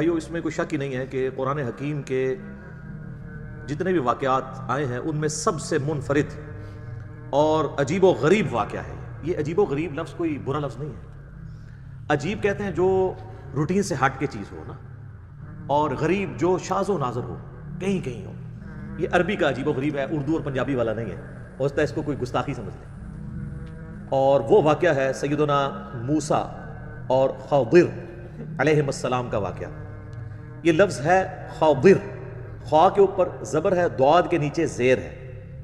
بھائیو اس میں کوئی شک ہی نہیں ہے کہ قرآن حکیم کے جتنے بھی واقعات آئے ہیں ان میں سب سے منفرد اور عجیب و غریب واقعہ ہے. یہ عجیب و غریب لفظ کوئی برا لفظ نہیں ہے. عجیب کہتے ہیں جو روٹین سے ہٹ کے چیز ہو نا، اور غریب جو شاذ و نادر ہو، کہیں کہیں ہو. یہ عربی کا عجیب و غریب ہے، اردو اور پنجابی والا نہیں ہے. ہو سکتا ہے اس کو کوئی گستاخی سمجھ لے. اور وہ واقعہ ہے سیدنا موسیٰ اور خضر علیہ السلام کا واقعہ. یہ لفظ ہے خضر، خواہ کے اوپر زبر ہے، ضاد کے نیچے زیر ہے.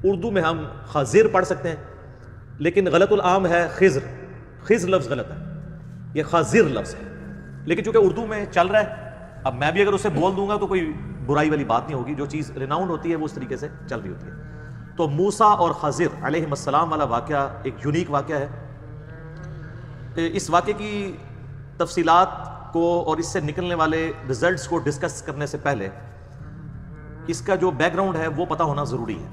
اردو میں ہم خضر پڑھ سکتے ہیں، لیکن غلط العام ہے خضر. خضر لفظ غلط ہے، یہ خضر لفظ ہے. لیکن چونکہ اردو میں چل رہا ہے، اب میں بھی اگر اسے بول دوں گا تو کوئی برائی والی بات نہیں ہوگی. جو چیز ریناؤنڈ ہوتی ہے وہ اس طریقے سے چل رہی ہوتی ہے. تو موسیٰ اور خضر علیہ السلام والا واقعہ ایک یونیک واقعہ ہے. اس واقعے کی تفصیلات کو اور اس سے نکلنے والے ریزلٹس کو ڈسکس کرنے سے پہلے اس کا جو بیک گراؤنڈ ہے وہ پتہ ہونا ضروری ہے.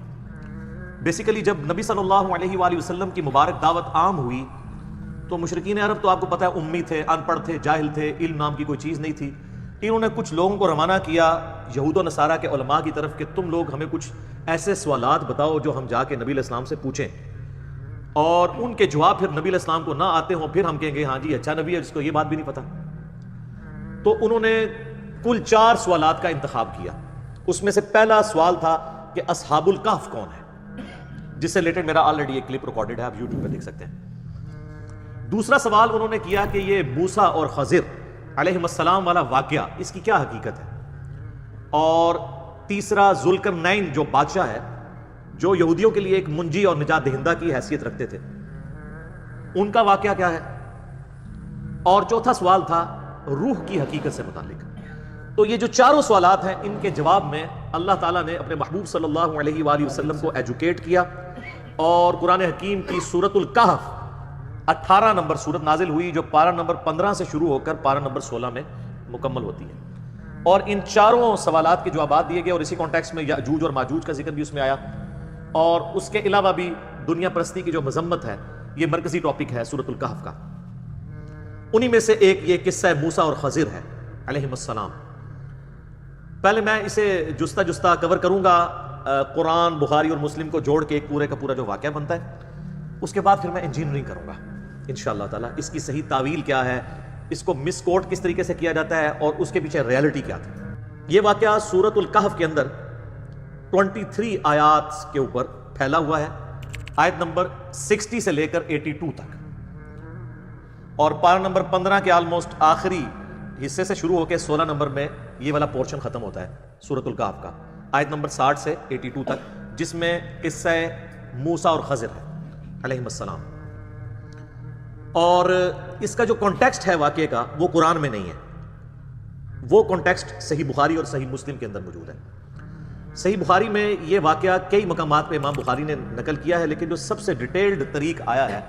بیسیکلی جب نبی صلی اللہ علیہ وآلہ وسلم کی مبارک دعوت عام ہوئی تو مشرکین عرب تو آپ کو پتہ ہے امی تھے، ان پڑھ تھے، جاہل تھے، علم نام کی کوئی چیز نہیں تھی. انہوں نے کچھ لوگوں کو روانہ کیا یہود و نصارہ کے علماء کی طرف کہ تم لوگ ہمیں کچھ ایسے سوالات بتاؤ جو ہم جا کے نبی علیہ السلام سے پوچھیں، اور ان کے جواب پھر نبی علیہ السلام کو نہ آتے ہوں، پھر ہم کہیں گے ہاں جی اچھا نبی ہے جس کو یہ بات بھی نہیں پتہ. تو انہوں نے کل 4 سوالات کا انتخاب کیا. اس میں سے پہلا سوال تھا کہ اصحاب الکہف کون ہے، جس سے ریلیٹڈ میرا آلریڈی ایک کلپ ریکارڈڈ ہے، آپ یوٹیوب پہ دیکھ سکتے ہیں. دوسرا سوال انہوں نے کیا کہ یہ موسیٰ اور خضر علیہ السلام والا واقعہ اس کی کیا حقیقت ہے. اور تیسرا ذوالقرنین جو بادشاہ ہے، جو یہودیوں کے لیے ایک منجی اور نجات دہندہ کی حیثیت رکھتے تھے، ان کا واقعہ کیا ہے. اور چوتھا سوال تھا روح کی حقیقت سے متعلق. تو یہ جو 4 سوالات ہیں ان کے جواب میں اللہ تعالیٰ نے اپنے محبوب صلی اللہ علیہ وآلہ وسلم کو ایجوکیٹ کیا، اور قرآن حکیم کی سورۃ الکہف 18 نمبر سورت نازل ہوئی جو پارہ نمبر 15 سے شروع ہو کر پارہ نمبر 16 میں مکمل ہوتی ہے. اور ان 4 سوالات کے جوابات دیے گئے، اور اسی کانٹیکسٹ میں یاجوج اور ماجوج کا ذکر بھی اس میں آیا. اور اس کے علاوہ بھی دنیا پرستی کی جو مذمت ہے، یہ مرکزی ٹاپک ہے سورۃ الکہف کا. انہی میں سے ایک یہ قصہ موسیٰ اور خضر ہے علیہ السلام. پہلے میں اسے جستہ جستہ کور کروں گا، قرآن، بخاری اور مسلم کو جوڑ کے ایک پورے کا پورا جو واقعہ بنتا ہے. اس کے بعد پھر میں انجینئرنگ کروں گا انشاءاللہ تعالیٰ، اس کی صحیح تعویل کیا ہے، اس کو مس کوٹ کس طریقے سے کیا جاتا ہے، اور اس کے پیچھے ریالٹی کیا تھی. یہ واقعہ سورۃ الکہف کے اندر 23 آیات کے اوپر پھیلا ہوا ہے، آیت نمبر 60 سے لے کر 82 تک، اور پارہ نمبر 15 کے آلموسٹ آخری حصے سے شروع ہو کے 16 نمبر میں یہ والا پورشن ختم ہوتا ہے سورۃ الکہف کا، آیت نمبر 60 سے 82 تک، جس میں قصہ موسیٰ اور خضر ہے علیہ السلام. اور اس کا جو کانٹیکسٹ ہے واقعے کا وہ قرآن میں نہیں ہے، وہ کانٹیکسٹ صحیح بخاری اور صحیح مسلم کے اندر موجود ہے. صحیح بخاری میں یہ واقعہ کئی مقامات پہ امام بخاری نے نقل کیا ہے، لیکن جو سب سے ڈیٹیلڈ طریق آیا ہے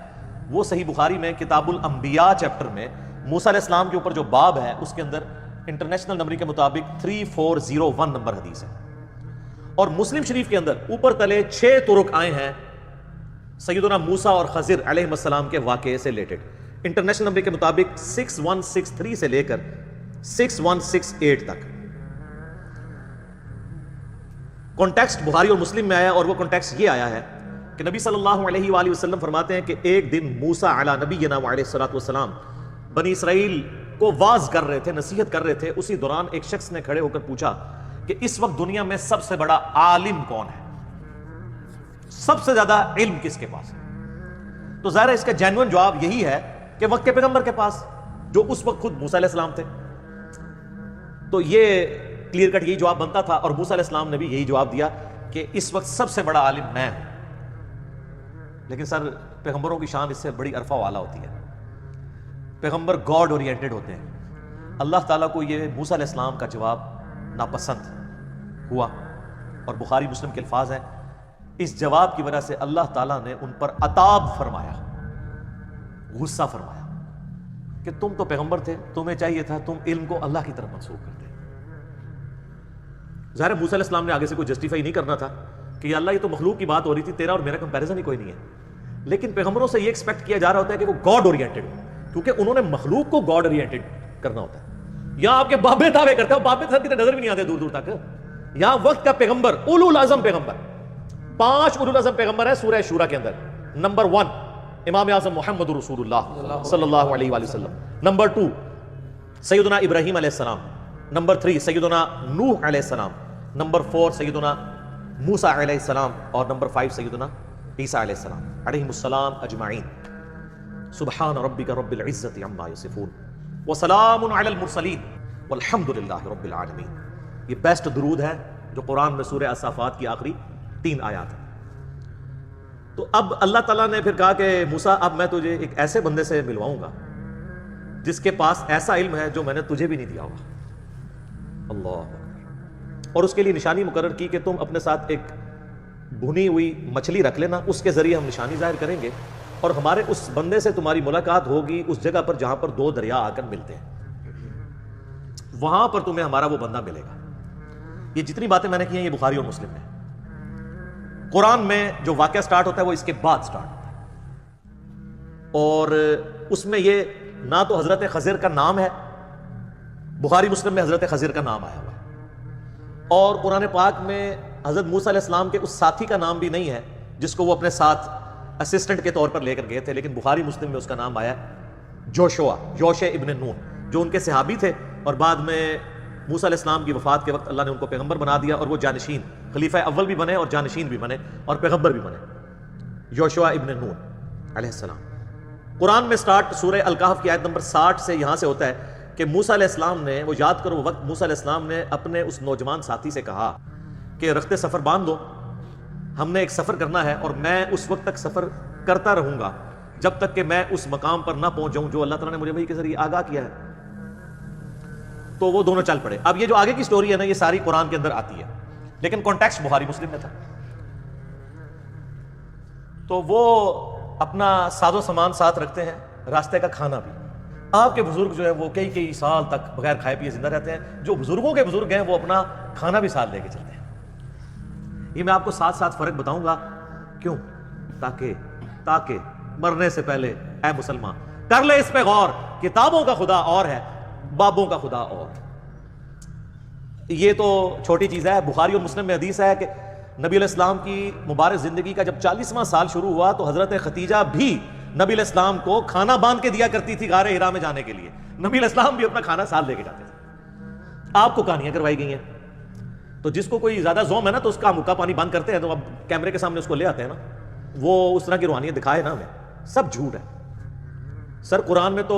وہ صحیح بخاری میں کتاب الانبیاء چیپٹر میں موسیٰ علیہ السلام کے اوپر جو باب ہے اس کے اندر انٹرنیشنل نمبر کے مطابق 3401 نمبر حدیث ہے. اور مسلم شریف کے اندر اوپر تلے 6 طرق آئے ہیں سیدنا موسیٰ اور خضر علیہ السلام کے واقعے سے ریلیٹڈ. انٹرنیشنل نمبر کے مطابق 6163 سے لے کر 6168 تک. کانٹیکسٹ بخاری اور مسلم میں آیا، اور وہ کانٹیکسٹ یہ آیا ہے کہ نبی صلی اللہ علیہ وآلہ وسلم فرماتے ہیں کہ ایک دن موسیٰ علی نبینا وعلیہ الصلوۃ والسلام بنی اسرائیل کو واعظ کر رہے تھے، نصیحت کر رہے تھے. اسی دوران ایک شخص نے کھڑے ہو کر پوچھا کہ اس وقت دنیا میں سب سے بڑا عالم کون ہے، سب سے زیادہ علم کس کے پاس ہے. تو ظاہر ہے اس کا جینوئن جواب یہی ہے کہ وقت کے پیغمبر کے پاس، جو اس وقت خود موسیٰ علیہ السلام تھے. تو یہ کلیئر کٹ یہی جواب بنتا تھا، اور موسیٰ علیہ السلام نے بھی یہی جواب دیا کہ اس وقت سب سے بڑا عالم میں ہوں. لیکن سر پیغمبروں کی شان اس سے بڑی عرفہ والا ہوتی ہے. پیغمبر گاڈ اورینٹڈ ہوتے ہیں. اللہ تعالیٰ کو یہ موسیٰ علیہ السلام کا جواب ناپسند ہوا، اور بخاری مسلم کے الفاظ ہیں اس جواب کی وجہ سے اللہ تعالیٰ نے ان پر عتاب فرمایا، غصہ فرمایا کہ تم تو پیغمبر تھے، تمہیں چاہیے تھا تم علم کو اللہ کی طرف منسوخ کرتے. ظاہر موسیٰ علیہ السلام نے آگے سے کوئی جسٹیفائی نہیں کرنا تھا کہ اللہ یہ تو مخلوق کی بات ہو رہی تھی، تیرا اور میرا کمپیریزن ہی کوئی نہیں ہے. لیکن پیغمبروں سے یہ ایکسپیکٹ کیا جا رہا ہوتا ہے کہ وہ گاڈ اورینٹڈ ہو، کیونکہ انہوں نے مخلوق کو گاڈ اورینٹڈ کرنا ہوتا ہے. یہاں آپ کے بابے دعوے کرتے ہیں، بابے سر کی نظر بھی نہیں آتے دور دور تک. یہاں وقت کا پیغمبر، اولو العزم پیغمبر، 5 اولو العزم پیغمبر ہیں سورہ شورا کے اندر. نمبر 1 امام اعظم محمد رسول اللہ صلی اللہ علیہ وآلہ وسلم. نمبر 2 سیدنا ابراہیم علیہ السلام. نمبر 3 سیدنا نوح علیہ السلام. نمبر 4 سیدنا موسیٰ علیہ السلام. اور نمبر 5 سیدنا عیسیٰ علیہ السلام علیہم السلام اجمعین. سبحان ربک رب العزت عما یصفون وسلام علی المرسلین والحمد للہ رب العالمین. یہ بیسٹ درود ہے جو قرآن میں سورہ الصافات کی آخری 3 آیات ہیں. تو اب اللہ تعالیٰ نے پھر کہا کہ موسیٰ اب میں تجھے ایک ایسے بندے سے ملواؤں گا جس کے پاس ایسا علم ہے جو میں نے تجھے بھی نہیں دیا ہوگا. اللہ اکبر. اور اس کے لیے نشانی مقرر کی کہ تم اپنے ساتھ ایک بھنی ہوئی مچھلی رکھ لینا، اس کے ذریعے ہم نشانی ظاہر کریں گے اور ہمارے اس بندے سے تمہاری ملاقات ہوگی اس جگہ پر جہاں پر 2 دریا آ کر ملتے ہیں، وہاں پر تمہیں ہمارا وہ بندہ ملے گا. یہ جتنی باتیں میں نے کی ہیں یہ بخاری اور مسلم میں. قرآن میں جو واقعہ سٹارٹ ہوتا ہے وہ اس کے بعد سٹارٹ ہوتا ہے، اور اس میں یہ نہ تو حضرت خضر کا نام ہے، بخاری مسلم میں حضرت خضر کا نام آیا ہوا ہے، اور قرآن پاک میں حضرت موسیٰ علیہ السلام کے اس ساتھی کا نام بھی نہیں ہے جس کو وہ اپنے ساتھ اسسٹنٹ کے طور پر لے کر گئے تھے، لیکن بخاری مسلم میں اس کا نام آیا یوشع ابن نون، جو ان کے صحابی تھے اور بعد میں موسیٰ علیہ السلام کی وفات کے وقت اللہ نے ان کو پیغمبر بنا دیا اور وہ جانشین، خلیفہ اول بھی بنے اور جانشین بھی بنے اور پیغمبر بھی بنے. یوشع ابن نون علیہ السلام. قرآن میں سٹارٹ سورہ الکہف کی آیت نمبر 60 سے یہاں سے ہوتا ہے کہ موسیٰ علیہ السلام نے، وہ یاد کرو وقت موسیٰ علیہ السلام نے اپنے اس نوجوان ساتھی سے کہا کہ رخت سفر باندھ دو، ہم نے ایک سفر کرنا ہے اور میں اس وقت تک سفر کرتا رہوں گا جب تک کہ میں اس مقام پر نہ پہنچ جاؤں جو اللہ تعالیٰ نے مجھے وحی کے ذریعے آگاہ کیا ہے. تو وہ دونوں چل پڑے. اب یہ جو آگے کی سٹوری ہے نا یہ ساری قرآن کے اندر آتی ہے لیکن کانٹیکسٹ بخاری مسلم میں تھا. تو وہ اپنا ساز و سامان ساتھ رکھتے ہیں، راستے کا کھانا بھی. آپ کے بزرگ جو ہیں وہ کئی سال تک بغیر کھائے پیے زندہ رہتے ہیں، جو بزرگوں کے بزرگ ہیں وہ اپنا کھانا بھی ساتھ لے کے چلتے ہیں. یہ میں آپ کو ساتھ فرق بتاؤں گا. کیوں؟ تاکہ مرنے سے پہلے اے مسلمان کر لے اس پہ غور، کتابوں کا خدا اور ہے، بابوں کا خدا اور. یہ تو چھوٹی چیز ہے. بخاری اور مسلم میں حدیث ہے کہ نبی علیہ السلام کی مبارک زندگی کا جب 40واں سال شروع ہوا تو حضرت خدیجہ بھی نبی علیہ السلام کو کھانا باندھ کے دیا کرتی تھی غار حرا میں جانے کے لیے. نبی علیہ السلام بھی اپنا کھانا ساتھ لے کے جاتے تھے. آپ کو کہانیاں کروائی گئی ہیں، تو جس کو کوئی زیادہ زوم ہے نا تو اس کا مکہ پانی بند کرتے ہیں، تو اب کیمرے کے سامنے اس کو لے آتے ہیں نا، وہ اس طرح کی روحانیت دکھائے نا ہمیں. سب جھوٹ ہے سر. قرآن میں تو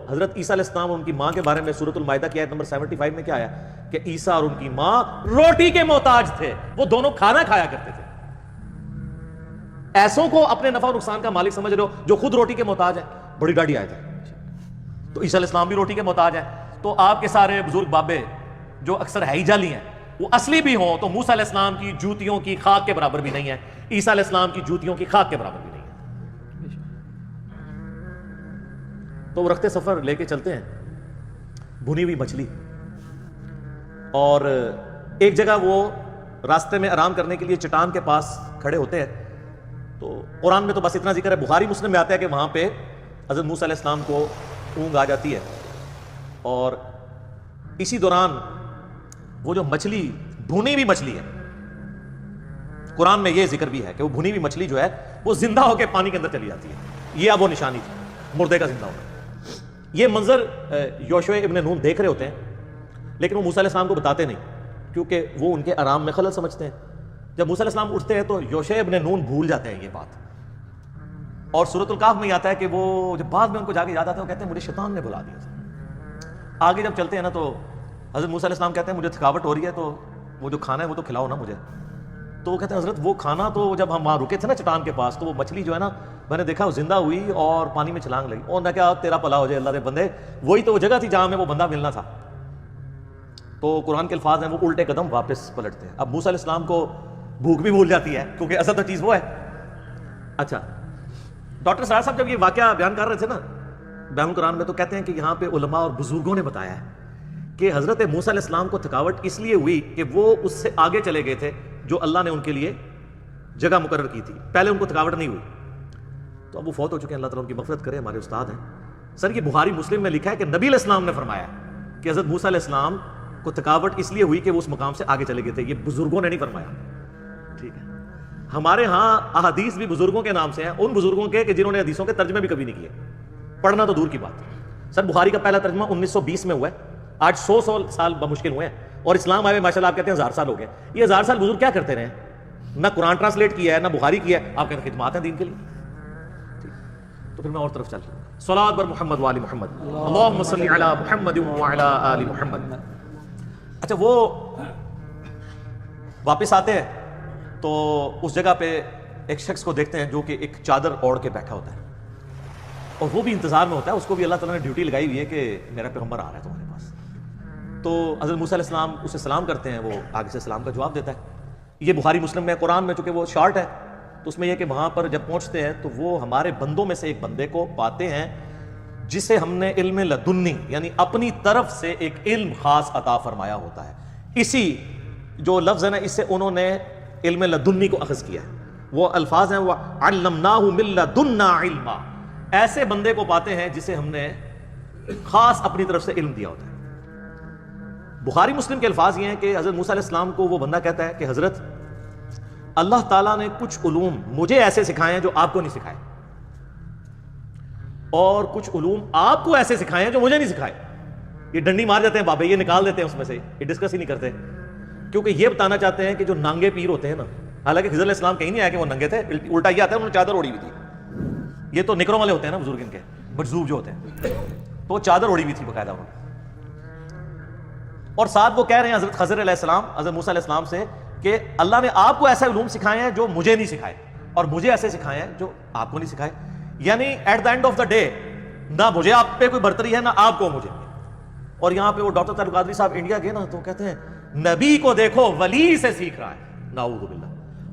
حضرت عیسیٰ علیہ السلام اور ان کی ماں کے بارے میں سورۃ المائدہ کی آیت نمبر 75 میں کیا آیا کہ عیسیٰ اور ان کی ماں روٹی کے محتاج تھے، وہ دونوں کھانا کھایا کرتے تھے. ایسوں کو اپنے نفع و نقصان کا مالک سمجھ رہے ہو جو خود روٹی کے محتاج ہیں. بڑی ڈاڈی آئے تھے. تو عیسیٰ علیہ السلام بھی روٹی کے محتاج ہیں. تو آپ کے سارے بزرگ بابے جو اکثر ہے ہی جعلی ہیں، وہ اصلی بھی ہوں تو موسیٰ علیہ السلام کی جوتیوں کی خاک کے برابر بھی نہیں ہے، عیسیٰ علیہ السلام کی جوتیوں کی خاک کے برابر بھی نہیں ہے. تو وہ رخت سفر لے کے چلتے ہیں، بھنی ہوئی مچھلی، اور ایک جگہ وہ راستے میں آرام کرنے کے لیے چٹان کے پاس کھڑے ہوتے ہیں. تو قرآن میں تو بس اتنا ذکر ہے، بخاری مسلم میں آتا ہے کہ وہاں پہ حضرت موسیٰ علیہ السلام کو اونگ آ جاتی ہے، اور اسی دوران وہ جو مچھلی بھنی ہوئی مچھلی ہے، قرآن میں یہ ذکر بھی ہے کہ وہ بھنی ہوئی مچھلی جو ہے وہ زندہ ہو کے پانی کے اندر چلی جاتی ہے. یہ اب وہ نشانی تھی مردے کا زندہ ہونا. یہ منظر یوشع ابن نون دیکھ رہے ہوتے ہیں لیکن وہ موسیٰ علیہ السلام کو بتاتے نہیں کیونکہ وہ ان کے آرام میں خلل سمجھتے ہیں. جب موسیٰ علیہ السلام اٹھتے ہیں تو یوشع ابن نون بھول جاتے ہیں یہ بات. اور سورۃ الکہف میں آتا ہے کہ وہ جب بعد میں ان کو جا کے یاد آتا ہے وہ کہتے ہیں مجھے شیطان نے بلا دیا تھا. آگے جب چلتے ہیں نا تو حضرت موسیٰ علیہ السلام کہتے ہیں مجھے تھکاوٹ ہو رہی ہے تو وہ جو کھانا ہے وہ تو کھلاؤ نا مجھے. تو وہ کہتے ہیں حضرت وہ کھانا تو جب ہم وہاں رکے تھے نا چٹان کے پاس تو وہ مچھلی جو ہے نا میں نے دیکھا وہ زندہ ہوئی اور پانی میں چھلانگ لگی. اور نہ کیا تیرا پلا ہو جائے اللہ دے بندے، وہی تو وہ جگہ تھی جہاں میں وہ بندہ ملنا تھا. تو قرآن کے الفاظ ہیں وہ الٹے قدم واپس پلٹتے ہیں. اب موسیٰ علیہ السلام کو بھوک بھی بھول جاتی ہے کیونکہ اصل تو چیز وہ ہے. اچھا ڈاکٹر سرار صاحب جب یہ واقعہ بیان کر رہے تھے نا بیان القرآن میں تو کہتے ہیں کہ یہاں پہ علماء اور بزرگوں نے بتایا ہے کہ حضرت موسیٰ علیہ السلام کو تھکاوٹ اس لیے ہوئی کہ وہ اس سے آگے چلے گئے تھے جو اللہ نے ان کے لیے جگہ مقرر کی تھی. پہلے ان کو تھکاوٹ نہیں ہوئی. تو اب وہ فوت ہو چکے ہیں، اللہ تعالیٰ ان کی مغفرت کرے، ہمارے استاد ہیں. سر یہ بخاری مسلم میں لکھا ہے کہ نبی علیہ السلام نے فرمایا کہ حضرت موسیٰ علیہ السلام کو تھکاوٹ اس لیے ہوئی کہ وہ اس مقام سے آگے چلے گئے تھے. یہ بزرگوں نے نہیں فرمایا, ٹھیک ہے. ہمارے ہاں احادیث بھی بزرگوں کے نام سے ہیں, ان بزرگوں کے کہ جنہوں نے حدیثوں کے ترجمے بھی کبھی نہیں کیے, پڑھنا تو دور کی بات. سر بخاری کا پہلا ترجمہ 1920 میں ہوا ہے, آج 100 سال بمشکل ہوئے ہیں, اور اسلام آئے ماشاءاللہ آپ کہتے ہیں 1000 سال ہو گئے. یہ 1000 سال بزرگ کیا کرتے رہے؟ نہ قرآن ٹرانسلیٹ کیا ہے, نہ بخاری کیا ہے, آپ کہتے ہیں خدمات ہیں دین کے لیے. تو پھر میں اور طرف چل رہا ہوں. صلاۃ بر محمد وآل محمد, اللہم صلی علی محمد وعلی آل محمد. اچھا, وہ واپس آتے ہیں تو اس جگہ پہ ایک شخص کو دیکھتے ہیں جو کہ ایک چادر اوڑھ کے بیٹھا ہوتا ہے, اور وہ بھی انتظار میں ہوتا ہے. اس کو بھی اللہ تعالیٰ نے ڈیوٹی لگائی ہوئی ہے کہ میرا پیغمبر آ رہا ہے تمہارے پاس. تو حضرت موسیٰ علیہ السلام اسے سلام کرتے ہیں, وہ آگے سے سلام کا جواب دیتا ہے. یہ بخاری مسلم میں, قرآن میں چونکہ وہ شارٹ ہے تو اس میں یہ کہ وہاں پر جب پہنچتے ہیں تو وہ ہمارے بندوں میں سے ایک بندے کو پاتے ہیں جسے ہم نے علم لدنی یعنی اپنی طرف سے ایک علم خاص عطا فرمایا ہوتا ہے. اسی جو لفظ ہے نا, اس سے انہوں نے علم لدنی کو اخذ کیا ہے. وہ الفاظ ہیں, وہ علمناہ من لدنا علما. ایسے بندے کو پاتے ہیں جسے ہم نے خاص اپنی طرف سے علم دیا ہوتا ہے. بخاری مسلم کے الفاظ یہ ہیں کہ حضرت موسیٰ علیہ السلام کو وہ بندہ کہتا ہے کہ حضرت اللہ تعالیٰ نے کچھ علوم مجھے ایسے سکھائے ہیں جو آپ کو نہیں سکھائے, اور کچھ علوم آپ کو ایسے سکھائے ہیں جو مجھے نہیں سکھائے. یہ ڈنڈی مار جاتے ہیں بابے, یہ نکال دیتے ہیں اس میں سے, یہ ڈسکس ہی نہیں کرتے, کیونکہ یہ بتانا چاہتے ہیں کہ جو نانگے پیر ہوتے ہیں نا, حالانکہ خضر علیہ السلام کہیں نہیں آیا کہ وہ ننگے تھے, الٹا یہ آتا ہے انہوں نے چادر اوڑھی ہوئی تھی. یہ تو نکروں والے ہوتے ہیں نا بزرگ ان کے, مجذوب جو ہوتے ہیں, تو وہ چادر اوڑھی ہوئی تھی باقاعدہ انہوں نے. اور ساتھ وہ کہہ رہے ہیں حضرت خضر علیہ السلام حضرت موسیٰ علیہ السلام سے کہ اللہ نے آپ کو ایسے علوم سکھائے ہیں جو مجھے نہیں سکھائے, اور مجھے ایسے سکھائے ہیں جو آپ کو نہیں سکھائے. یعنی at the end of the day نہ مجھے آپ پہ کوئی برتری ہے نہ آپ کو مجھے. اور یہاں پہ وہ ڈاکٹر طارق قادری صاحب انڈیا گئے نا, تو کہتے ہیں نبی کو دیکھو ولی سے سیکھ رہا ہے, نعوذ باللہ,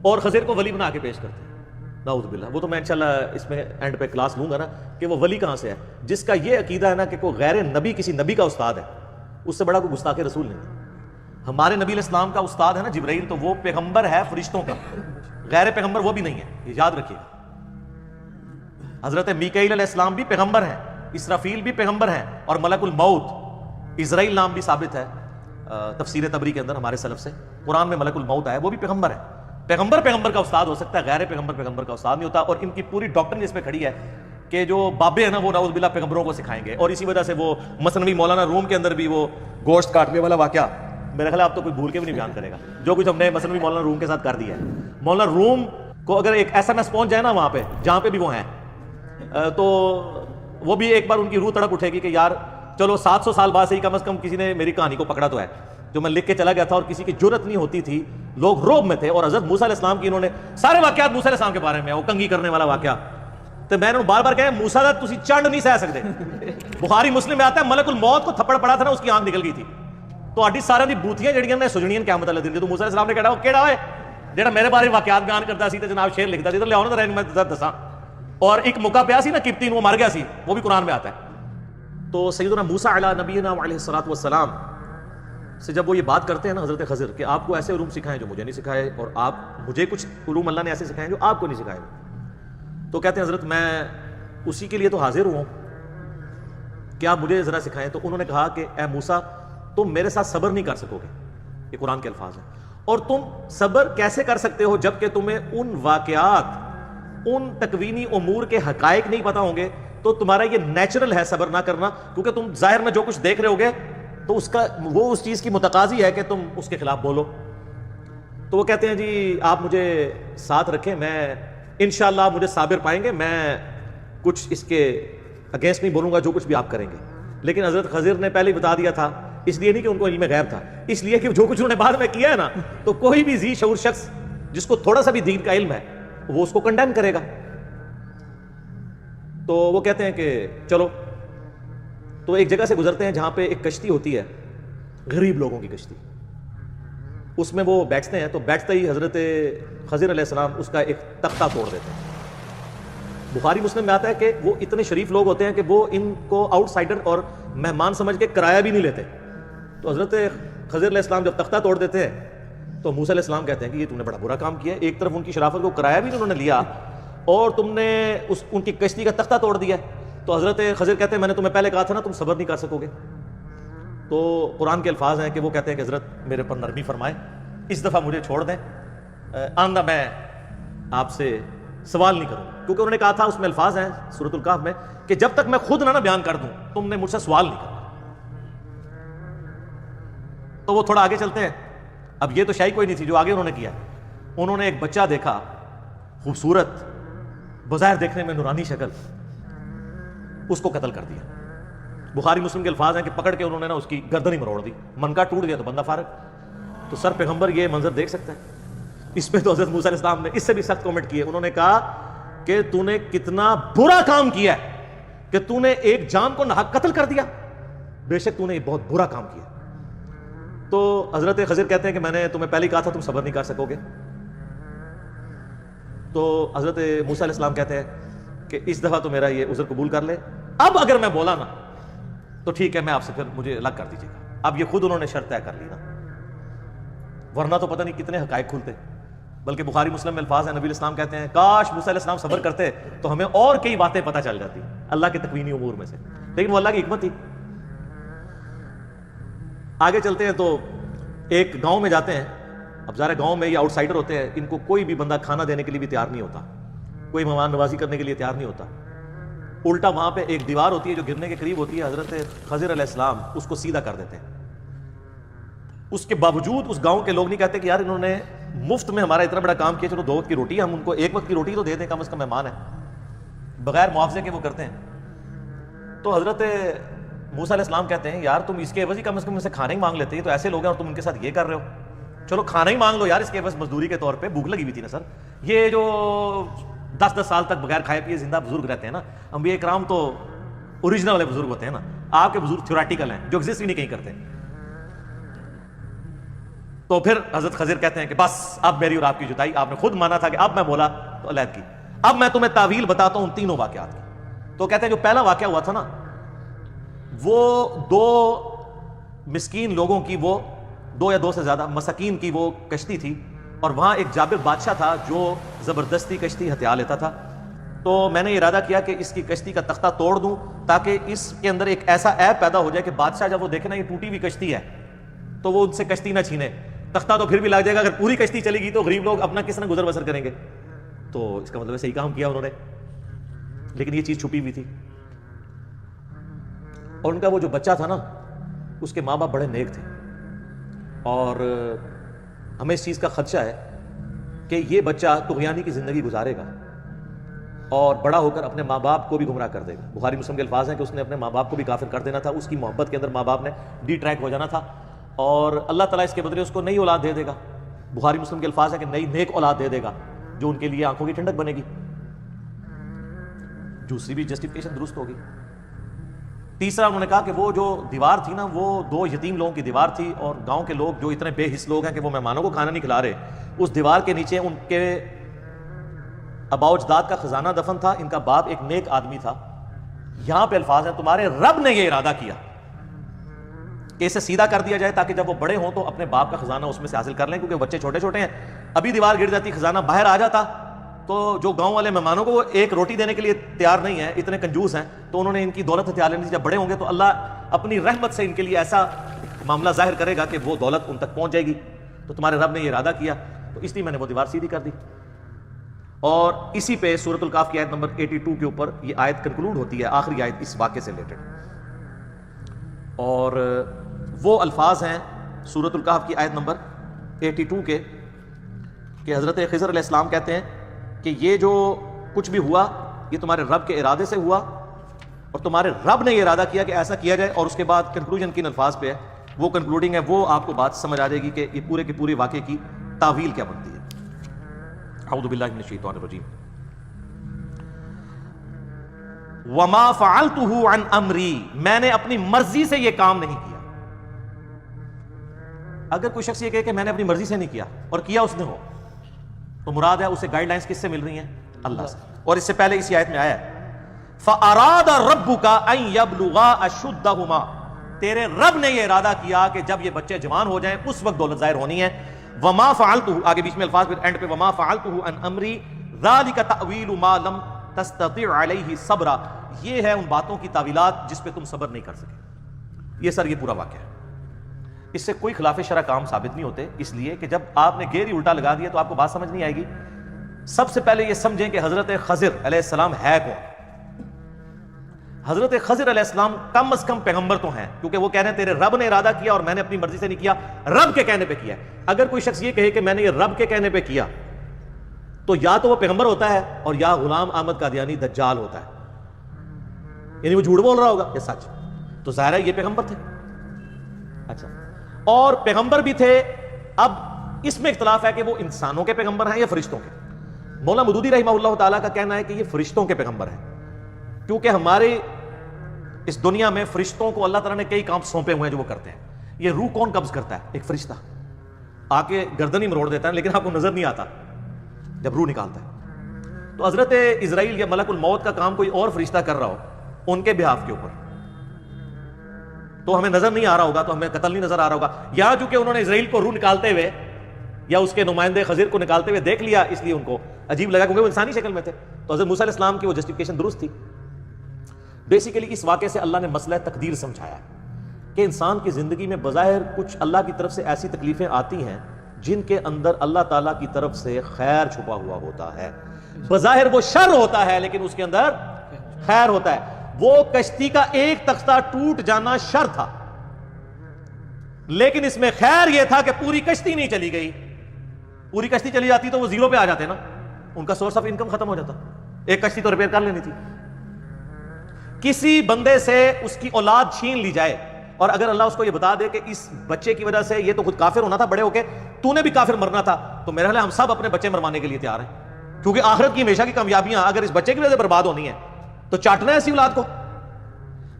اور خضر کو ولی بنا کے پیش کرتے ہیں, نعوذ باللہ. وہ تو میں انشاءاللہ اس میں اینڈ پہ کلاس لوں گا نا کہ وہ ولی کہاں سے ہے, جس کا یہ عقیدہ ہے نا کہ کوئی غیر نبی کسی نبی کا استاد ہے, اس سے بڑا کوئی گستاخ رسول نہیں. ہمارے نبی علیہ السلام کا استاد ہے نا جبرائیل, تو وہ پیغمبر ہے فرشتوں کا, غیر پیغمبر وہ بھی نہیں ہے, یہ یاد رکھیے گا. حضرت میکائیل علیہ السلام بھی پیغمبر ہیں, اسرافیل بھی پیغمبر ہیں, اور ملک الموت اسرائیل نام بھی ثابت ہے تفسیر تبری کے اندر ہمارے سلف سے. قرآن میں ملک الموت آیا, وہ بھی پیغمبر ہے. پیغمبر کا استاد ہو سکتا ہے, غیر پیغمبر کا استاد نہیں ہوتا. اور ان کی پوری ڈاکٹرن اس پہ کھڑی ہے کہ جو بابے ہیں نا وہ نعوذ باللہ پیغمبروں کو سکھائیں گے. اور اسی وجہ سے وہ مثنوی مولانا روم کے اندر بھی وہ گوشت کاٹنے والا واقعہ, میرا خیال آپ تو کوئی بھول کے بھی نہیں بیان کرے گا, جو کچھ ہم نے مثنوی مولانا روم کے ساتھ کر دیا ہے. مولانا روم کو اگر ایک ایس ایم ایس پہنچ جائے نا وہاں پہ جہاں پہ بھی وہ ہیں, تو وہ بھی ایک بار ان کی روح تڑپ اٹھے گی کہ یار چلو 700 سال بعد سے ہی کم از کم کسی نے میری کہانی کو پکڑا تو ہے, جو میں لکھ کے چلا گیا تھا. اور کسی کی جرت نہیں ہوتی تھی, لوگ روب میں تھے. اور حضرت موسیٰ علیہ السلام کی انہوں نے سارے واقعات موسیٰ علیہ السلام کے بارے میں, وہ کنگھی کرنے والا واقعہ, تو میں نے بار بار کہا موسیٰ دا تسی چنڈ نہیں سہ سکتے. بخاری مسلم میں آتا ہے ملک الموت کو تھپڑ پڑا تھا نا, اس کی آنکھ نکل گئی تھی. تو اڈی سارے دی بوتیاں جڑیاں نے سجنیاں قیامت والے دن, تو موسیٰ علیہ السلام نے کہا وہ کیڑا ہے جڑا میرے بارے واقعات بیان کرتا سی تے جناب شعر لکھتا سی, تو لیاؤ نا ذرا میں دساں. اور ایک موقع پیا سی نا قبطی, وہ مر گیا سی, وہ بھی قرآن میں آتا ہے. تو سیدنا موسیٰ علی نبینا علیہ الصلوۃ والسلام سے جب وہ یہ بات کرتے ہیں نا حضرت خضر کہ آپ کو ایسے علوم سکھائے جو مجھے نہیں سکھائے, اور آپ مجھے کچھ علوم اللہ نے ایسے سکھائے جو آپ کو نہیں سکھائے, تو کہتے ہیں حضرت میں اسی کے لیے تو حاضر ہوں کہ آپ مجھے ذرا سکھائیں. تو انہوں نے کہا کہ اے موسیٰ تم میرے ساتھ صبر نہیں کر سکو گے, یہ قرآن کے الفاظ ہیں, اور تم صبر کیسے کر سکتے ہو جب کہ تمہیں ان واقعات, ان تکوینی امور کے حقائق نہیں پتہ ہوں گے. تو تمہارا یہ نیچرل ہے صبر نہ کرنا, کیونکہ تم ظاہر میں جو کچھ دیکھ رہے ہوگے تو اس کا وہ اس چیز کی متقاضی ہے کہ تم اس کے خلاف بولو. تو وہ کہتے ہیں جی آپ مجھے ساتھ رکھیں, میں انشاءاللہ آپ مجھے صابر پائیں گے, میں کچھ اس کے اگینسٹ نہیں بولوں گا جو کچھ بھی آپ کریں گے. لیکن حضرت خضر نے پہلے ہی بتا دیا تھا, اس لیے نہیں کہ ان کو علم غیب تھا, اس لیے کہ جو کچھ انہوں نے بعد میں کیا ہے نا, تو کوئی بھی ذی شعور شخص جس کو تھوڑا سا بھی دین کا علم ہے وہ اس کو کنڈیم کرے گا. تو وہ کہتے ہیں کہ چلو, تو ایک جگہ سے گزرتے ہیں جہاں پہ ایک کشتی ہوتی ہے, غریب لوگوں کی کشتی, اس میں وہ بیٹھتے ہیں. تو بیٹھتے ہی حضرت خضر علیہ السلام اس کا ایک تختہ توڑ دیتے ہیں. بخاری مسلم میں آتا ہے کہ وہ اتنے شریف لوگ ہوتے ہیں کہ وہ ان کو آؤٹ سائڈر اور مہمان سمجھ کے کرایہ بھی نہیں لیتے. تو حضرت خضر علیہ السلام جب تختہ توڑ دیتے ہیں تو موسیٰ علیہ السلام کہتے ہیں کہ یہ تم نے بڑا برا کام کیا ہے, ایک طرف ان کی شرافت کو کرایہ بھی انہوں نے لیا اور تم نے ان کی کشتی کا تختہ توڑ دیا. تو حضرت خضر کہتے ہیں میں نے تمہیں پہلے کہا تھا نا تم صبر نہیں کر سکو گے. تو قرآن کے الفاظ ہیں کہ وہ کہتے ہیں کہ حضرت میرے پر نرمی فرمائیں، اس دفعہ مجھے چھوڑ دیں، آئندہ میں آپ سے سوال نہیں کروں، کیونکہ انہوں نے کہا تھا، اس میں الفاظ ہیں سورۃ الکہف میں کہ جب تک میں خود نہ بیان کر دوں تم نے مجھ سے سوال نہیں کرنا۔ تو وہ تھوڑا آگے چلتے ہیں۔ اب یہ تو شاہی کوئی نہیں تھی جو آگے انہوں نے کیا، انہوں نے ایک بچہ دیکھا خوبصورت، بظاہر دیکھنے میں نورانی شکل، اس کو قتل کر دیا۔ بخاری مسلم کے الفاظ ہیں کہ پکڑ کے انہوں نے نا اس کی گردن ہی مروڑ دی، منکا ٹوٹ گیا تو بندہ فارغ۔ تو سر پیغمبر یہ منظر دیکھ سکتا ہے؟ اس پہ تو حضرت موسیٰ علیہ السلام نے اس سے بھی سخت کامنٹ کیے، انہوں نے کہا کہ تو نے کتنا برا کام کیا ہے کہ تو نے ایک جان کو ناحق قتل کر دیا، بے شک تو نے یہ بہت برا کام کیا۔ تو حضرت خضر کہتے ہیں کہ میں نے تمہیں پہلے کہا تھا تم صبر نہیں کر سکو گے۔ تو حضرت موسیٰ علیہ السلام کہتے ہیں کہ اس دفعہ تو میرا یہ عذر قبول کر لے، اب اگر میں بولا نا تو ٹھیک ہے، میں آپ سے پھر مجھے الگ کر دیجیے گا۔ اب یہ خود انہوں نے شرط طے کر لی نا، ورنہ تو پتہ نہیں کتنے حقائق کھلتے۔ بلکہ بخاری مسلم میں الفاظ ہیں، نبی الاسلام کہتے ہیں کاش موسیٰ علیہ السلام صبر کرتے تو ہمیں اور کئی باتیں پتہ چل جاتی اللہ کے تکوینی امور میں سے، لیکن وہ اللہ کی حکمت تھی۔ آگے چلتے ہیں تو ایک گاؤں میں جاتے ہیں۔ اب ظاہر گاؤں میں یہ آؤٹ سائڈر ہوتے ہیں، ان کو کوئی بھی بندہ کھانا دینے کے لیے بھی تیار نہیں ہوتا، کوئی مہمان نوازی کرنے کے لیے تیار نہیں ہوتا۔ الٹا وہاں پہ ایک دیوار ہوتی ہے جو گرنے کے قریب ہوتی ہے، حضرت خضر علیہ السلام اس کو سیدھا کر دیتے ہیں۔ اس کے باوجود اس گاؤں کے لوگ نہیں کہتے کہ یار انہوں نے مفت میں ہمارا اتنا بڑا کام کیا، چلو 2 وقت کی روٹی، ہم ان کو 1 وقت کی روٹی تو دے دیں، کم از کم مہمان ہے، بغیر معاوضے کے وہ کرتے ہیں۔ تو حضرت موسیٰ علیہ السلام کہتے ہیں یار تم اس کے عوض ہی کم از کم ان سے کھانا ہی مانگ لیتے، تو ایسے لوگ ہیں اور تم ان کے ساتھ یہ کر رہے ہو، چلو کھانا ہی مانگ لو یار اس کے عوض مزدوری کے طور پہ، بھوک لگی ہوئی تھی نا سر۔ یہ جو 10 سال تک بغیر کھائے پیے زندہ بزرگ رہتے ہیں نا، انبیاء کرام تو اوریجنل والے بزرگ ہوتے ہیں نا، آپ کے بزرگ تھیوریٹیکل ہیں جو ایگزسٹ ہی نہیں کہیں کرتے۔ تو پھر حضرت خضر کہتے ہیں کہ بس اب میری اور آپ کی جدائی، آپ نے خود مانا تھا کہ اب میں بولا تو علیحدگی، اب میں تمہیں تعویل بتاتا ہوں ان تینوں واقعات کی۔ تو کہتے ہیں جو پہلا واقعہ ہوا تھا نا، وہ 2 مسکین لوگوں کی، وہ 2 یا 2 سے زیادہ مساکین کی وہ کشتی تھی، اور وہاں ایک جابر بادشاہ تھا جو زبردستی کشتی ہتھیا لیتا تھا۔ تو میں نے ارادہ کیا کہ اس کی کشتی کا تختہ توڑ دوں تاکہ اس کے اندر ایک ایسا عیب پیدا ہو جائے کہ بادشاہ جب وہ دیکھے نا یہ ٹوٹی ہوئی کشتی ہے تو وہ ان سے کشتی نہ چھینے، تختہ تو پھر بھی لگ جائے گا، اگر پوری کشتی چلے گی تو غریب لوگ اپنا کس طرح گزر بسر کریں گے۔ تو اس کا مطلب صحیح کام کیا انہوں نے، لیکن یہ چیز چھپی ہوئی تھی۔ اور ان کا وہ جو بچہ تھا نا، اس کے ماں باپ بڑے نیک تھے، اور ہمیں اس چیز کا خدشہ ہے کہ یہ بچہ طغیانی کی زندگی گزارے گا اور بڑا ہو کر اپنے ماں باپ کو بھی گمراہ کر دے گا۔ بخاری مسلم کے الفاظ ہیں کہ اس نے اپنے ماں باپ کو بھی کافر کر دینا تھا، اس کی محبت کے اندر ماں باپ نے ڈی ٹریک ہو جانا تھا، اور اللہ تعالیٰ اس کے بدلے اس کو نئی اولاد دے دے گا۔ بخاری مسلم کے الفاظ ہیں کہ نئی نیک اولاد دے دے گا جو ان کے لیے آنکھوں کی ٹھنڈک بنے گی۔ دوسری بھی جسٹیفیکیشن درست ہوگی۔ تیسرا انہوں نے کہا کہ وہ جو دیوار تھی نا، وہ 2 یتیم لوگوں کی دیوار تھی، اور گاؤں کے لوگ جو اتنے بے حس لوگ ہیں کہ وہ مہمانوں کو کھانا نہیں کھلا رہے، اس دیوار کے نیچے ان کے آباء و اجداد کا خزانہ دفن تھا، ان کا باپ ایک نیک آدمی تھا۔ یہاں پہ الفاظ ہیں تمہارے رب نے یہ ارادہ کیا کہ اسے سیدھا کر دیا جائے تاکہ جب وہ بڑے ہوں تو اپنے باپ کا خزانہ اس میں سے حاصل کر لیں، کیونکہ بچے چھوٹے چھوٹے ہیں، ابھی دیوار گر جاتی خزانہ باہر آ جاتا تو جو گاؤں والے مہمانوں کو وہ ایک روٹی دینے کے لیے تیار نہیں ہے، اتنے کنجوس ہیں، تو انہوں نے ان کی دولت ہتھیار لینی تھی۔ جب بڑے ہوں گے تو اللہ اپنی رحمت سے ان کے لیے ایسا معاملہ ظاہر کرے گا کہ وہ دولت ان تک پہنچ جائے گی، تو تمہارے رب نے یہ ارادہ کیا، تو اس لیے میں نے وہ دیوار سیدھی کر دی۔ اور اسی پہ سورۃ الکہف کی آیت نمبر 82 کے اوپر یہ آیت کنکلوڈ ہوتی ہے، آخری آیت اس واقعے سے ریلیٹڈ، اور وہ الفاظ ہیں سورۃ الکہف کی آیت نمبر 82 کے کہ حضرت خضر علیہ السلام کہتے ہیں کہ یہ جو کچھ بھی ہوا یہ تمہارے رب کے ارادے سے ہوا، اور تمہارے رب نے یہ ارادہ کیا کہ ایسا کیا جائے، اور اس کے بعد کنکلوژن کن الفاظ پہ ہے، وہ کنکلوڈنگ ہے، وہ آپ کو بات سمجھ آ جائے گی کہ یہ پورے کے پورے واقعے کی تعویل کیا بنتی ہے۔ اعوذ باللہ من الشیطان الرجیم۔ وما فعلته عن امری، میں نے اپنی مرضی سے یہ کام نہیں کیا۔ اگر کوئی شخص یہ کہے کہ میں نے اپنی مرضی سے نہیں کیا اور کیا اس نے ہو، تو مراد ہے اسے گائیڈ لائنز کس سے مل رہی ہیں؟ اللہ سے۔ اور اس سے پہلے اسی آیت میں آیا ہے فَأَرَادَ رَبُّكَ أَن يَبْلُغَا أَشُدَّهُمَا، تیرے رب نے یہ ارادہ کیا کہ جب یہ بچے جوان ہو جائیں اس وقت دولت ظاہر ہونی ہے۔ وما فعلته، آگے بیچ میں الفاظ پھر اینڈ پہ وما فعلته عن امری ذلك تأویل ما لم تستطع علیہ صبرا، یہ ہے ان باتوں کی تعویلات جس پہ تم صبر نہیں کر سکے۔ یہ سر یہ پورا واقعہ ہے۔ اس سے کوئی خلاف شرع کام ثابت نہیں ہوتے، اس لیے کہ جب آپ نے گیر ہی الٹا لگا دیا تو آپ کو بات سمجھ نہیں آئے گی۔ سب سے پہلے یہ سمجھیں کہ حضرت خضر علیہ السلام ہے کون؟ حضرت خضر علیہ السلام کم از کم پیغمبر تو ہیں، کیونکہ وہ کہہ رہے ہیں تیرے رب نے ارادہ کیا اور میں نے اپنی مرضی سے نہیں کیا، رب کے کہنے پہ کیا ہے۔ اگر کوئی شخص یہ کہے کہ میں نے یہ رب کے کہنے پہ کیا تو یا تو وہ پیغمبر ہوتا ہے اور یا غلام احمد قادیانی دجال ہوتا ہے، یعنی وہ جھوٹ بول رہا ہوگا یا سچ، تو ظاہر ہے یہ پیغمبر تھے۔ اچھا، اور پیغمبر بھی تھے، اب اس میں اختلاف ہے کہ وہ انسانوں کے پیغمبر ہیں یا فرشتوں کے۔ مولا مودودی رحمہ اللہ تعالیٰ کا کہنا ہے کہ یہ فرشتوں کے پیغمبر ہیں، کیونکہ ہمارے اس دنیا میں فرشتوں کو اللہ تعالیٰ نے کئی کام سونپے ہوئے ہیں جو وہ کرتے ہیں۔ یہ روح کون قبض کرتا ہے؟ ایک فرشتہ آ کے گردن ہی مروڑ دیتا ہے، لیکن آپ کو نظر نہیں آتا جب روح نکالتا ہے۔ تو حضرت اسرائیل یا ملک الموت کا کام کوئی اور فرشتہ کر رہا ہو ان کے بہاف کے اوپر، تو ہمیں نظر نہیں آ رہا ہوگا، تو ہمیں قتل نہیں نظر آ رہا ہوگا، یا چونکہ انہوں نے اسرائیل کو روح نکالتے ہوئے یا اس کے نمائندے خضر کو نکالتے ہوئے دیکھ لیا، اس لیے ان کو عجیب لگا کیونکہ وہ انسانی شکل میں تھے۔ تو حضرت موسیٰ علیہ السلام کی وہ جسٹیفیکیشن درست تھی۔ بیسیکلی اس واقعے سے اللہ نے مسئلہ تقدیر سمجھایا کہ انسان کی زندگی میں بظاہر کچھ اللہ کی طرف سے ایسی تکلیفیں آتی ہیں جن کے اندر اللہ تعالیٰ کی طرف سے خیر چھپا ہوا ہوتا ہے۔ بظاہر وہ شر ہوتا ہے لیکن اس کے اندر خیر ہوتا ہے۔ وہ کشتی کا ایک تختہ ٹوٹ جانا شر تھا، لیکن اس میں خیر یہ تھا کہ پوری کشتی نہیں چلی گئی۔ پوری کشتی چلی جاتی تو وہ زیرو پہ آ جاتے نا، ان کا سورس آف انکم ختم ہو جاتا۔ ایک کشتی تو ریپیئر کر لینی تھی۔ کسی بندے سے اس کی اولاد چھین لی جائے اور اگر اللہ اس کو یہ بتا دے کہ اس بچے کی وجہ سے یہ تو خود کافر ہونا تھا بڑے ہو کے، تو نے بھی کافر مرنا تھا، تو میرا خیال ہے ہم سب اپنے بچے مروانے کے لیے تیار ہیں، کیونکہ آخرت کی ہمیشہ کی کامیابیاں اگر اس بچے کی وجہ سے برباد ہونی ہے تو چاٹنا ہے ایسی اولاد کو۔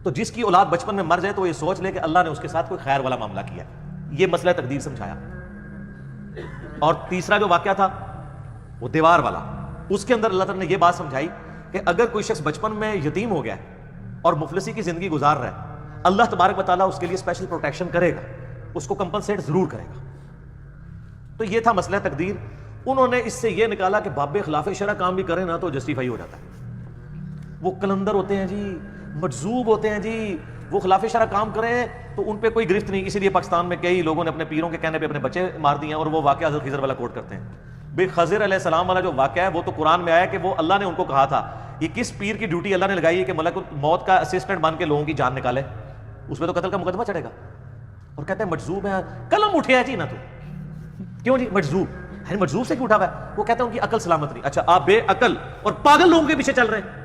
تو جس کی اولاد بچپن میں مر جائے تو وہ یہ سوچ لے کہ اللہ نے اس کے ساتھ کوئی خیر والا معاملہ کیا۔ یہ مسئلہ تقدیر سمجھایا۔ اور تیسرا جو واقعہ تھا وہ دیوار والا، اس کے اندر اللہ تعالیٰ نے یہ بات سمجھائی کہ اگر کوئی شخص بچپن میں یتیم ہو گیا اور مفلسی کی زندگی گزار رہا ہے، اللہ تبارک و تعالیٰ اس کے لیے اسپیشل پروٹیکشن کرے گا، اس کو کمپنسیٹ ضرور کرے گا۔ تو یہ تھا مسئلہ تقدیر۔ انہوں نے اس سے یہ نکالا کہ باب خلاف شرع کام بھی کریں نا تو جسٹیفائی ہو جاتا ہے۔ وہ کلندر ہوتے ہیں جی، مجذوب ہوتے ہیں جی، وہ خلاف شرع کام کریں تو ان پہ کوئی گرفت نہیں، اسی لیے پاکستان میں کئی لوگوں نے اپنے پیروں کے کہنے پہ اپنے بچے مار دیے ہیں، اور وہ واقعہ حضرت خضر والا کوٹ کرتے ہیں۔ بھئی خضر علیہ السلام والا جو واقعہ ہے وہ تو قرآن میں آیا کہ وہ اللہ نے ان کو کہا تھا، یہ کس پیر کی ڈیوٹی اللہ نے لگائی ہے کہ ملک موت کا اسسٹنٹ بن کے لوگوں کی جان نکالے، اس پہ تو قتل کا مقدمہ چڑھے گا۔ اور کہتے ہیں مجذوب ہے، قلم اٹھے ہے جی نا تو کیوں جی مجذوب ہے، مجذوب سے کیوں اٹھا ہوا ہے؟ وہ کہتے ہیں ان کی عقل سلامت نہیں۔ اچھا آپ بے عقل اور پاگل لوگوں کے پیچھے چل رہے ہیں۔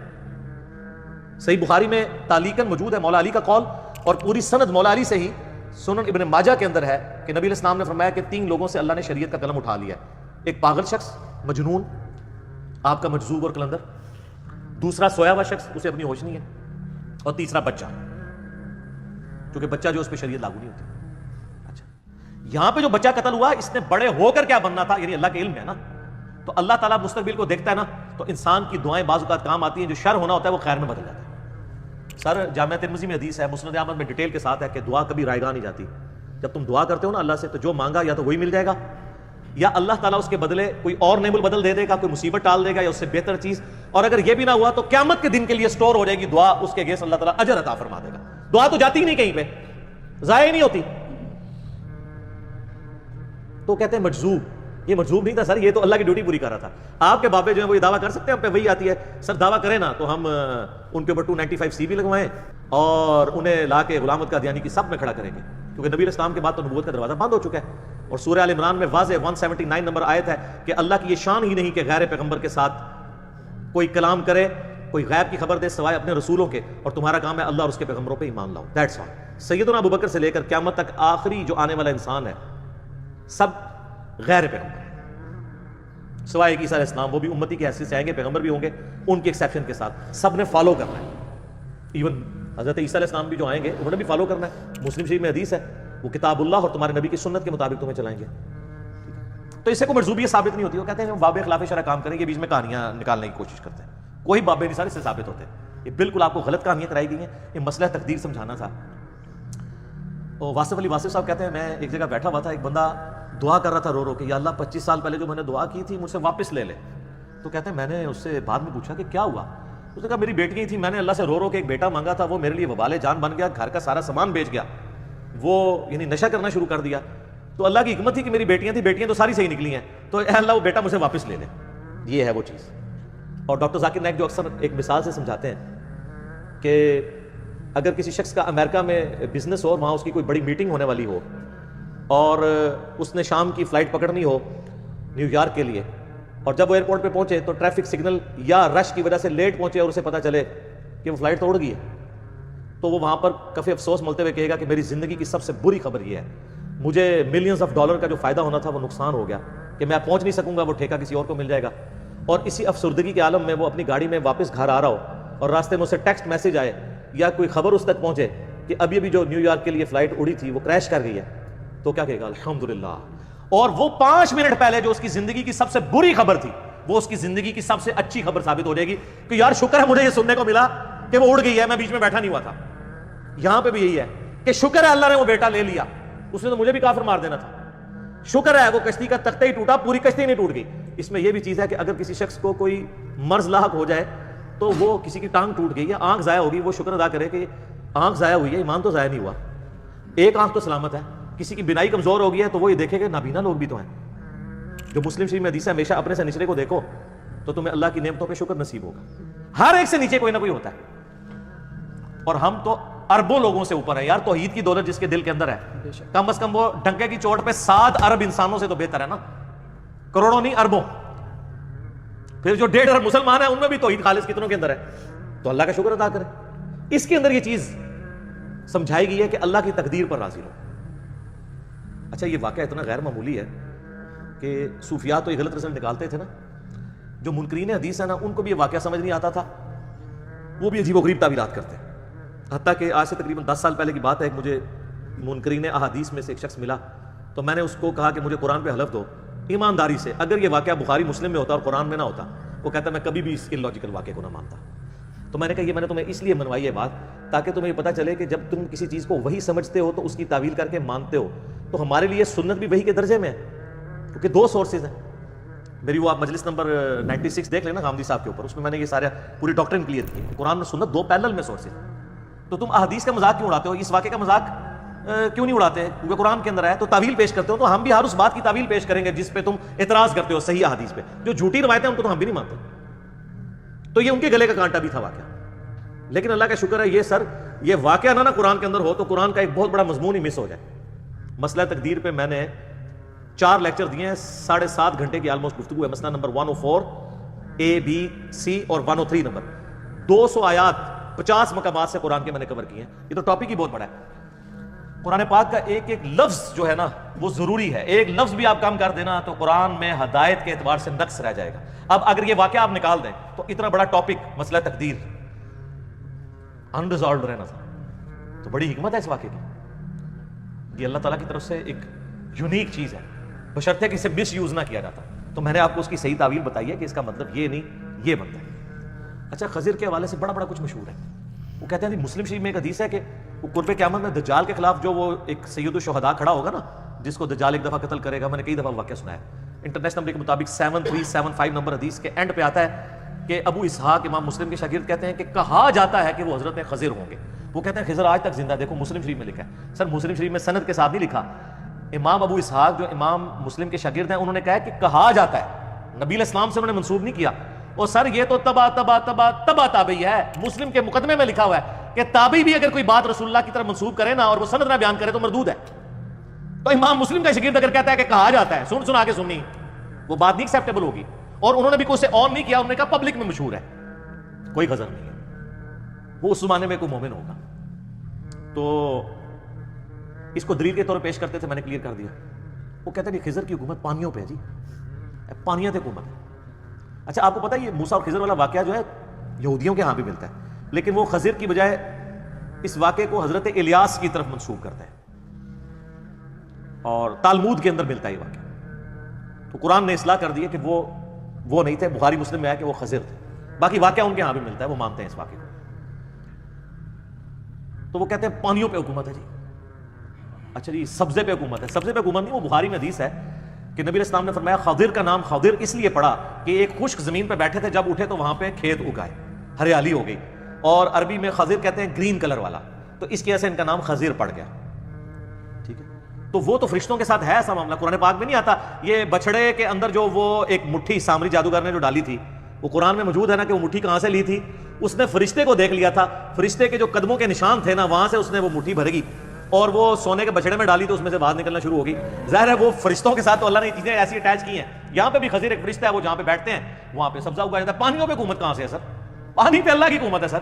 صحیح بخاری میں تعلیقاً موجود ہے مولا علی کا قول، اور پوری سند مولا علی سے ہی سنن ابن ماجہ کے اندر ہے کہ نبی علیہ السلام نے فرمایا کہ 3 لوگوں سے اللہ نے شریعت کا قلم اٹھا لیا ہے۔ ایک پاگل شخص، مجنون، آپ کا مجذوب اور قلندر، دوسرا سویا ہوا شخص، اسے اپنی ہوش نہیں ہے، اور تیسرا بچہ، کیونکہ بچہ جو اس پہ شریعت لاگو نہیں ہوتی۔ اچھا یہاں پہ جو بچہ قتل ہوا اس نے بڑے ہو کر کیا بننا تھا، یعنی اللہ کے علم ہے نا، تو اللہ تعالیٰ مستقبل کو دیکھتا ہے نا، تو انسان کی دعائیں بعض اوقات کام آتی ہیں، جو شر ہونا ہوتا ہے وہ خیر میں بدل جاتا ہے۔ سر جامعہ ترمذی میں حدیث ہے، مسند احمد میں ڈیٹیل کے ساتھ ہے کہ دعا کبھی رائے گاہ نہیں جاتی۔ جب تم دعا کرتے ہو نا اللہ سے تو جو مانگا یا تو وہی مل جائے گا، یا اللہ تعالیٰ اس کے بدلے کوئی اور نعم البدل دے دے گا، کوئی مصیبت ٹال دے گا یا اس سے بہتر چیز، اور اگر یہ بھی نہ ہوا تو قیامت کے دن کے لیے سٹور ہو جائے گی دعا، اس کے اگینسٹ اللہ تعالیٰ اجر عطا فرما دے گا۔ دعا تو جاتی ہی نہیں کہیں پہ، ضائع ہی نہیں ہوتی۔ تو کہتے ہیں مجذوب، یہ مجذوب نہیں تھا سر، یہ تو اللہ کی ڈیوٹی پوری کر رہا تھا۔ آپ کے بابے جو ہیں وہ یہ دعویٰ کر سکتے ہیں ہم پہ وہی آتی ہے؟ سر دعویٰ کریں نا تو ہم ان کے اوپر 295 سی بھی لگوائیں اور انہیں لا کے غلام احمد قادیانی کی صف میں کھڑا کریں گے، کیونکہ نبی علیہ السلام کے بعد تو نبوت کا دروازہ بند ہو چکا ہے۔ اور سورہ آل عمران میں واضح 179 نمبر آیت ہے کہ اللہ کی یہ شان ہی نہیں کہ غیر پیغمبر کے ساتھ کوئی کلام کرے، کوئی غیب کی خبر دے سوائے اپنے رسولوں کے، اور تمہارا کام ہے اللہ اور اس کے پیغمبروں پہ ایمان لاؤ۔ That's all. سیدنا ابوبکر سے لے کر قیامت تک آخری جو آنے والا انسان ہے سب غیر پیغمبر ہے، سوائے عیسیٰ علیہ السلام، وہ بھی امتی کی حیثیت سے آئیں گے، پیغمبر بھی ہوں گے، ان کی ایکسیپشن کے ساتھ سب نے فالو کرنا ہے۔ ایون حضرت عیسیٰ علیہ السلام بھی جو آئیں گے انہوں نے بھی فالو کرنا ہے۔ مسلم شریف میں حدیث ہے وہ کتاب اللہ اور تمہارے نبی کی سنت کے مطابق تمہیں چلائیں گے۔ تو اس سے کوئی مرزوبیت ثابت نہیں ہوتی۔ وہ کہتے ہیں باب خلاف شرع کام کریں، یہ بیچ میں کہانیاں نکالنے کی کوشش کرتے ہیں، کوئی بابے نہیں سارے سے ثابت ہوتے ہیں، یہ بالکل آپ کو غلط کہانیاں کرائی گئی ہیں۔ یہ مسئلہ تقدیر سمجھانا تھا۔ واصف علی واصف صاحب کہتے ہیں میں ایک جگہ بیٹھا ہوا تھا، ایک بندہ دعا کر رہا تھا رو رو کہ یا اللہ 25 سال پہلے جو میں نے دعا کی تھی مجھ سے واپس لے لے۔ تو کہتے ہیں میں نے اس سے بعد میں پوچھا کہ کیا ہوا؟ اس نے کہا میری بیٹی تھی، میں نے اللہ سے رو رو کے ایک بیٹا مانگا تھا، وہ میرے لیے وبال جان بن گیا، گھر کا سارا سامان بیچ گیا، وہ یعنی نشہ کرنا شروع کر دیا. تو اللہ کی حکمت تھی کہ میری بیٹیاں تھیں, بیٹیاں تو ساری صحیح نکلی ہیں, تو اے اللہ وہ بیٹا مجھے واپس لے لے. یہ ہے وہ چیز. اور ڈاکٹر ذاکر نائک جو اکثر ایک مثال سے سمجھاتے ہیں کہ اگر کسی شخص کا امریکہ میں بزنس ہو اور وہاں اس کی کوئی بڑی میٹنگ ہونے والی ہو اور اس نے شام کی فلائٹ پکڑنی ہو نیو یارک کے لیے, اور جب وہ ایئرپورٹ پہ پہنچے تو ٹریفک سگنل یا رش کی وجہ سے لیٹ پہنچے اور اسے پتہ چلے کہ وہ فلائٹ توڑ گئی ہے, تو وہ وہاں پر کافی افسوس ملتے ہوئے کہے گا کہ میری زندگی کی سب سے بری خبر یہ ہے, مجھے ملینز آف ڈالر کا جو فائدہ ہونا تھا وہ نقصان ہو گیا کہ میں پہنچ نہیں سکوں گا, وہ ٹھیکہ کسی اور کو مل جائے گا. اور اسی افسردگی کے عالم میں وہ اپنی گاڑی میں واپس گھر آ رہا ہو اور راستے میں اسے ٹیکسٹ میسج آئے یا کوئی خبر اس تک پہنچے کہ ابھی ابھی جو نیو یارک کے لیے فلائٹ اڑی تھی وہ کریش کر گئی ہے, تو کیا کہے گا الحمدللہ. اور وہ 5 منٹ پہلے جو اس کی زندگی کی سب سے بری خبر تھی وہ اس کی زندگی کی سب سے اچھی خبر ثابت ہو جائے گی کہ یار شکر ہے مجھے یہ سننے کو ملا کہ وہ اڑ گئی ہے, میں بیچ میں بیٹھا نہیں ہوا تھا. یہاں پہ بھی یہی ہے کہ شکر ہے اللہ نے وہ بیٹا لے لیا, اس نے تو مجھے بھی کافر مار دینا تھا. شکر ہے وہ کشتی کا تختہ ہی ٹوٹا, پوری کشتی نہیں ٹوٹ گئی. اس میں یہ بھی چیز ہے کہ اگر کسی شخص کو کوئی مرض لاحق ہو جائے تو وہ کسی کی ٹانگ ٹوٹ گئی یا آنکھ ضائع ہوگی, وہ شکر ادا کرے کہ آنکھ ضائع ہوئی ہے, ایمان تو ضائع نہیں ہوا, ایک آنکھ تو سلامت ہے. کسی کی بینائی کمزور ہو گئی ہے تو وہ یہ دیکھے کہ نابینا لوگ بھی تو ہیں. جو مسلم شریف میں حدیث ہے ہمیشہ اپنے سے نچلے کو دیکھو تو تمہیں اللہ کی نعمتوں پہ شکر نصیب ہوگا. ہر ایک سے نیچے کوئی نہ کوئی ہوتا ہے, اور ہم تو اربوں لوگوں سے اوپر ہیں یار. توحید کی دولت جس کے دل کے اندر ہے کم از کم وہ ڈنکے کی چوٹ پہ 7 ارب انسانوں سے تو بہتر ہے نا, کروڑوں نہیں اربوں. پھر جو 1.5 ارب مسلمان ہیں ان میں بھی توحید خالص کتنوں کے اندر ہے, تو اللہ کا شکر ادا کرے. اس کے اندر یہ چیز سمجھائی گئی ہے کہ اللہ کی تقدیر پر راضی رہو. اچھا یہ واقعہ اتنا غیر معمولی ہے کہ صوفیاء تو یہ غلط رزلٹ نکالتے تھے نا, جو منکرین حدیث ہے نا ان کو بھی یہ واقعہ سمجھ نہیں آتا تھا, وہ بھی عجیب و غریب تعبیرات کرتے ہیں. حتیٰ کہ آج سے تقریباً 10 سال پہلے کی بات ہے, مجھے منکرین احادیث میں سے ایک شخص ملا تو میں نے اس کو کہا کہ مجھے قرآن پہ حلف دو ایمانداری سے, اگر یہ واقعہ بخاری مسلم میں ہوتا اور قرآن میں نہ ہوتا. وہ کہتا میں کبھی بھی اس illogical واقعے کو نہ مانتا. تو میں نے کہا یہ میں نے تمہیں اس لیے منوائی یہ بات تاکہ تمہیں یہ پتہ چلے کہ جب تم کسی چیز کو وہی سمجھتے ہو تو اس کی تعویل کر کے مانتے ہو, تو ہمارے لیے سنت بھی وہی کے درجے میں ہے, کیونکہ 2 سورسز ہیں. میری وہ آپ مجلس نمبر 96 دیکھ لینا غامدی صاحب کے اوپر, اس میں نے یہ سارا پوری ڈاکٹرن کلیئر کی. قرآن اور سنت 2 پیرلل میں سورسز. تو تم احادیث کا مذاق کیوں اڑاتے ہو, اس واقعے کا مذاق کیوں نہیں اڑاتے, کیونکہ قرآن کے اندر ہے تو تعویل پیش کرتے ہو. تو ہم بھی ہر اس بات کی تعویل پیش کریں گے جس پہ تم اعتراض کرتے ہو صحیح احادیث پہ. جو جھوٹی روایتیں ہیں ان کو تو ہم بھی نہیں مانتے. تو یہ ان کے گلے کا کانٹا بھی تھا واقعہ. لیکن اللہ کا شکر ہے یہ سر یہ واقعہ نہ قرآن کے اندر ہو تو قرآن کا ایک بہت بڑا مضمون ہی مس ہو جائے. مسئلہ تقدیر پہ میں نے 4 لیکچر دیے ہیں, 7.5 گھنٹے کی آلموسٹ گفتگو ہے. مسئلہ نمبر 104 A B C اور 103 نمبر 200 آیات 50 مقامات سے قرآن کے میں نے کور کیے ہیں. یہ تو ٹاپک ہی بہت بڑا ہے. قرآن پاک کا ایک ایک لفظ جو ہے نا وہ ضروری ہے. ایک لفظ بھی آپ کم کر دینا تو قرآن میں ہدایت کے اعتبار سے نقص رہ جائے گا. اب اگر یہ واقعہ آپ نکال دیں تو اتنا بڑا ٹاپک مسئلہ تقدیر انریزالوڈ رہنا تھا. تو بڑی حکمت ہے اس واقعے کی. یہ اللہ تعالیٰ کی طرف سے ایک یونیک چیز ہے, بشرطے کہ اسے مس یوز نہ کیا جاتا. تو میں نے آپ کو اس کی صحیح تعویل بتائی ہے کہ اس کا مطلب یہ نہیں یہ بنتا ہے. اچھا خضر کے حوالے سے بڑا بڑا کچھ مشہور ہے. وہ کہتے ہیں مسلم شریف میں ایک حدیث ہے کہ وہ قرب قیامت میں دجال کے خلاف جو وہ ایک سید الشہداء کھڑا ہوگا نا جس کو دجال ایک دفعہ قتل کرے گا. میں نے کئی دفعہ واقعہ سنا ہے. انٹرنیشنل نمبر کے مطابق 7375 نمبر حدیث کے اینڈ پہ آتا ہے کہ ابو اسحاق امام مسلم کے شاگرد کہتے ہیں کہ کہا جاتا ہے کہ وہ حضرت خضر ہوں گے. وہ کہتے ہیں خضر آج تک زندہ. دیکھو مسلم شریف میں لکھا ہے. سر مسلم شریف میں سند کے ساتھ نہیں لکھا. امام ابو اسحاق جو امام مسلم کے شاگرد ہیں انہوں نے کہا کہ کہا جاتا ہے, نبی علیہ السلام سے انہوں نے منسوب نہیں کیا. اور سر یہ تو تبا تابعی ہے. مسلم کے مقدمے میں لکھا ہوا ہے کہ تابعی بھی اگر کوئی بات رسول اللہ کی طرف منسوب کرے نا اور وہ سند نہ بیان کرے تو مردود ہے. تو امام مسلم کا شاگرد اگر کہتا ہے کہ کہا جاتا ہے, سن آگے سننی, وہ بات نہیں ایکسیپٹیبل ہوگی. اور انہوں نے بھی کوئی اسے آن نہیں کیا. انہوں نے کہا پبلک میں مشہور ہے, کوئی غزر نہیں ہے. وہ اس زمانے میں کوئی مومن ہوگا. تو اس کو دلیل کے طور پر پیش کرتے تھے. میں نے کلیئر کر دیا. وہ کہتے ہیں کہ خضر کی حکومت پانیوں پہ ہے جی, پانیاں حکومت ہے. اچھا آپ کو پتا ہے یہ موسیٰ اور خضر والا واقعہ جو ہے یہودیوں کے ہاں بھی ملتا ہے, لیکن وہ خضر کی بجائے اس واقعے کو حضرت الیاس کی طرف منسوب کرتے ہیں اور تالمود کے اندر ملتا ہے یہ واقعہ. تو قرآن نے اصلاح کر دی ہے کہ وہ نہیں تھے. بخاری مسلم میں آیا کہ وہ خضر تھے. باقی واقعہ ان کے ہاں بھی ملتا ہے, وہ مانتے ہیں اس واقعے کو. تو وہ کہتے ہیں پانیوں پہ حکومت ہے جی. اچھا جی سبزے پہ حکومت ہے. سبزے پہ حکومت نہیں, وہ بخاری میں حدیث ہے کہ نبی علیہ السلام نے فرمایا خضر کا نام خضر اس لیے پڑا کہ ایک خشک زمین پہ بیٹھے تھے, جب اٹھے تو وہاں پہ کھیت اگائے, ہریالی ہو گئی. اور عربی میں خضر کہتے ہیں گرین کلر والا, تو اس کی وجہ سے ان کا نام خضر پڑ گیا. ٹھیک ہے، تو وہ تو فرشتوں کے ساتھ ہے ایسا معاملہ، قرآن پاک میں نہیں آتا۔ یہ بچڑے کے اندر جو وہ ایک مٹھی سامری جادوگر نے جو ڈالی تھی، وہ قرآن میں موجود ہے نا کہ وہ مٹھی کہاں سے لی تھی؟ اس نے فرشتے کو دیکھ لیا تھا، فرشتے کے جو قدموں کے نشان تھے نا وہاں سے اس نے وہ مٹھی بھر گئی اور وہ سونے کے بچڑے میں ڈالی تو اس میں سے باہر نکلنا شروع ہو گئی۔ ظاہر ہے وہ فرشتوں کے ساتھ تو اللہ نے یہ چیزیں ایسی اٹیچ کی ہیں۔ یہاں پہ بھی خضر ایک فرشتہ ہے، وہ جہاں پہ بیٹھتے ہیں وہاں پہ سبزہ اگا جاتا ہے۔ پانیوں پہ حکومت کہاں سے ہے سر؟ پانی پہ اللہ کی حکومت ہے سر۔